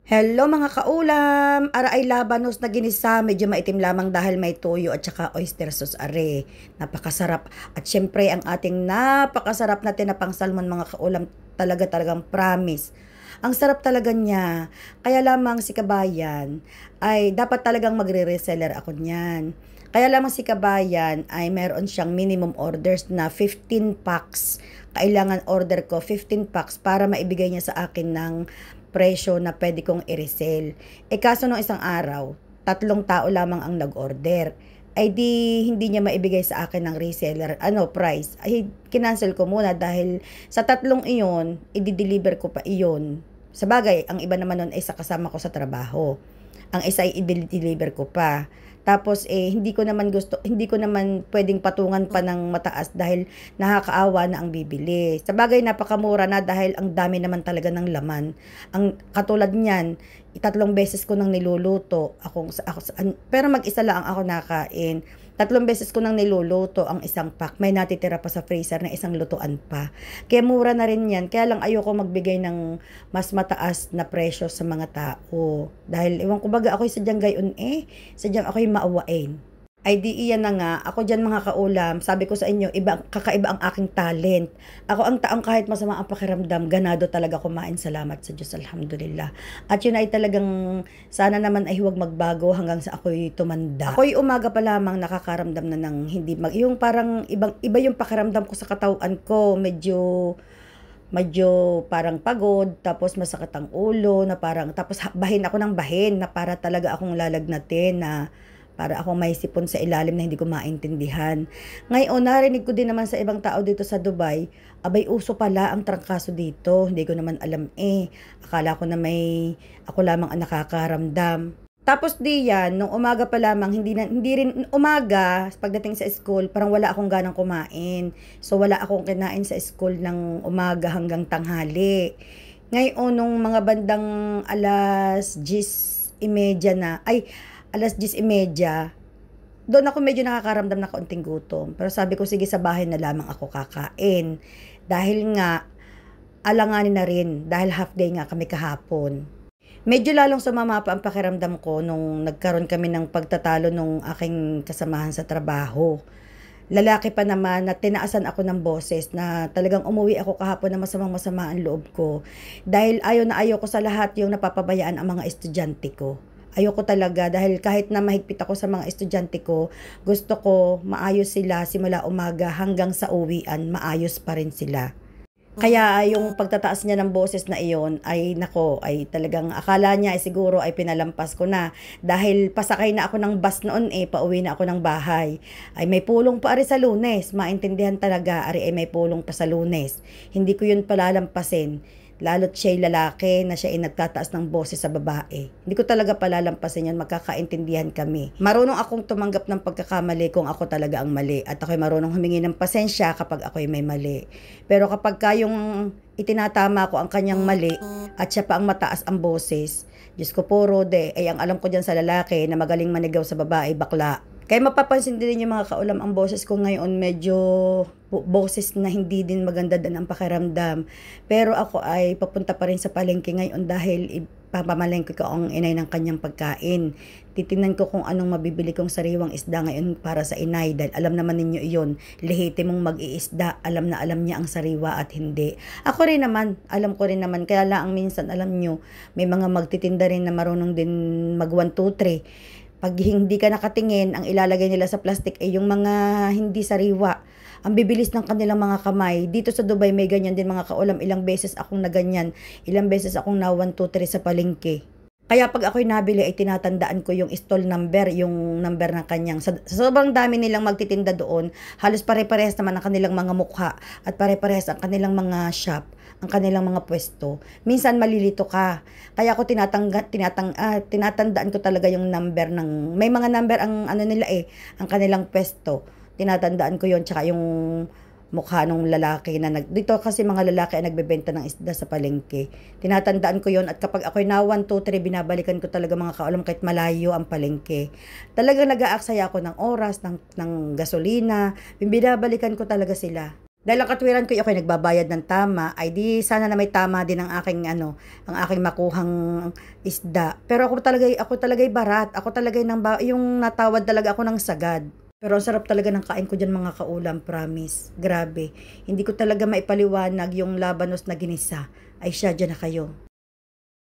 Hello mga kaulam! Ara ay labanos na ginisa, medyo maitim lamang dahil may toyo at saka oyster sauce are. Napakasarap. At syempre ang ating napakasarap na tinapang salmon mga kaulam, talagang promise. Ang sarap talaga niya. Kaya lamang si Kabayan ay dapat talagang magre-reseller ako niyan. Kaya lamang si Kabayan ay meron siyang minimum orders na 15 packs. Kailangan order ko 15 packs para maibigay niya sa akin ng presyo na pwede kong i-resell. Kaso nung isang araw, 3 tao lamang ang nag-order. Ay di hindi niya maibigay sa akin ng reseller price. Ay kinancel ko muna dahil sa 3 iyon, i-deliver ko pa iyon. Sa bagay, ang iba naman nun ay sa kasama ko sa trabaho. Ang isa ay i-deliver ko pa. Tapos hindi ko naman pwedeng patungan pa ng mataas dahil nakakaawa na ang bibili. Sa bagay napakamura na dahil ang dami naman talaga ng laman. Ang katulad niyan, 3 beses ko nang niluluto. Pero mag-isa lang ako nakain. 3 beses ko nang niluluto ang isang pack. May natitira pa sa freezer na isang lutuan pa. Kaya mura na rin yan. Kaya lang ayoko magbigay ng mas mataas na presyo sa mga tao. Dahil ewan ko baga ako'y sadyang gayon sadyang ako'y maawain. Ay di iyan na nga, ako dyan mga kaulam, sabi ko sa inyo, kakaiba ang aking talent. Ako ang taong kahit masama ang pakiramdam, ganado talaga kumain, salamat sa Diyos, alhamdulillah. At yun ay talagang, sana naman ay huwag magbago hanggang sa ako'y tumanda. Ako'y umaga pa lamang nakakaramdam na ng yung parang iba yung pakiramdam ko sa katawan ko, medyo parang pagod, tapos masakit ang ulo, na parang, tapos bahin ako ng bahin, na para talaga akong lalagnatin, na para akong may sipon sa ilalim na hindi ko maintindihan. Ngayon, narinig ko din naman sa ibang tao dito sa Dubai, abay uso pala ang trangkaso dito, hindi ko naman alam Akala ko na ako lamang ang nakakaramdam. Tapos di yan, nung umaga pa lamang, hindi rin umaga, pagdating sa school, parang wala akong ganang kumain. So wala akong kinain sa school ng umaga hanggang tanghali. Ngayon, nung mga bandang alas 10:30, doon ako medyo nakakaramdam na kaunting gutom. Pero sabi ko, sige, sa bahay na lamang ako kakain. Dahil nga, alanganin na rin, dahil half day nga kami kahapon. Medyo lalong sumama pa ang pakiramdam ko nung nagkaroon kami ng pagtatalo nung aking kasamahan sa trabaho. Lalaki pa naman na tinaasan ako ng boses na talagang umuwi ako kahapon na masamang-masama ang loob ko. Dahil ayaw ko sa lahat yung napapabayaan ang mga estudyante ko. Ayoko talaga dahil kahit na mahigpit ako sa mga estudyante ko, gusto ko maayos sila simula umaga hanggang sa uwian, maayos pa rin sila. Kaya yung pagtataas niya ng boses na iyon ay talagang akala niya ay siguro ay pinalampas ko na dahil pasakay na ako ng bus noon pauwi na ako ng bahay. Ay may pulong pa ari sa Lunes, maintindihan talaga ari ay may pulong pa sa Lunes. Hindi ko yun palalampasin. Lalo't siya'y lalaki na siya ay nagtataas ng boses sa babae. Hindi ko talaga palalampasin yun, magkakaintindihan kami. Marunong akong tumanggap ng pagkakamali kung ako talaga ang mali. At ako'y marunong humingi ng pasensya kapag ako'y may mali. Pero kapag kayong itinatama ko ang kanyang mali at siya pa ang mataas ang boses, Diyos ko po, Rode, ay ang alam ko dyan sa lalaki na magaling manigaw sa babae, bakla. Kaya mapapansin din yung mga kaulam, ang boses ko ngayon medyo boses na hindi din maganda din ang pakiramdam. Pero ako ay papunta pa rin sa palengke ngayon dahil ipapamalengke ko ang inay ng kanyang pagkain. Titingnan ko kung anong mabibili kong sariwang isda ngayon para sa inay dahil alam naman ninyo iyon, lehitimong mag-iisda, alam na alam niya ang sariwa at hindi. Ako rin naman, alam ko rin naman, kaya lang minsan alam nyo, may mga magtitinda rin na marunong din mag 1, 2, 3. Pag hindi ka nakatingin, ang ilalagay nila sa plastic ay yung mga hindi sariwa. Ang bibilis ng kanilang mga kamay. Dito sa Dubai may ganyan din mga kaulam. Ilang beses akong na ganyan. Ilang beses akong na 1, 2, 3 sa palengke. Kaya pag ako'y nabili ay tinatandaan ko yung stall number, yung number ng kanyang. Sa sobrang dami nilang magtitinda doon, halos pare-parehas naman ang kanilang mga mukha at pare-parehas ang kanilang mga shop, ang kanilang mga pwesto. Minsan malilito ka. Kaya ako tinatandaan ko talaga yung number ng, may mga number ang ang kanilang pwesto. Tinatandaan ko yon, tsaka yung mukha nung lalaki na dito kasi mga lalaki ay nagbebenta ng isda sa palengke. Tinatandaan ko yon at kapag ako'y na 1, 2, 3, binabalikan ko talaga mga kaulam kahit malayo ang palengke. Talagang nag-aaksaya ako ng oras, ng gasolina, binabalikan ko talaga sila. Dahil ang katwiran ko, ako'y nagbabayad ng tama, ay di sana na may tama din ang aking ang aking makuhang isda. Pero ako talaga barat. Ako talaga yung natawad talaga ako ng sagad. Pero ang sarap talaga ng kain ko diyan mga kaulam, promise. Grabe. Hindi ko talaga maipaliwanag yung labanos na ginisa. Ay siya, diyan na kayo.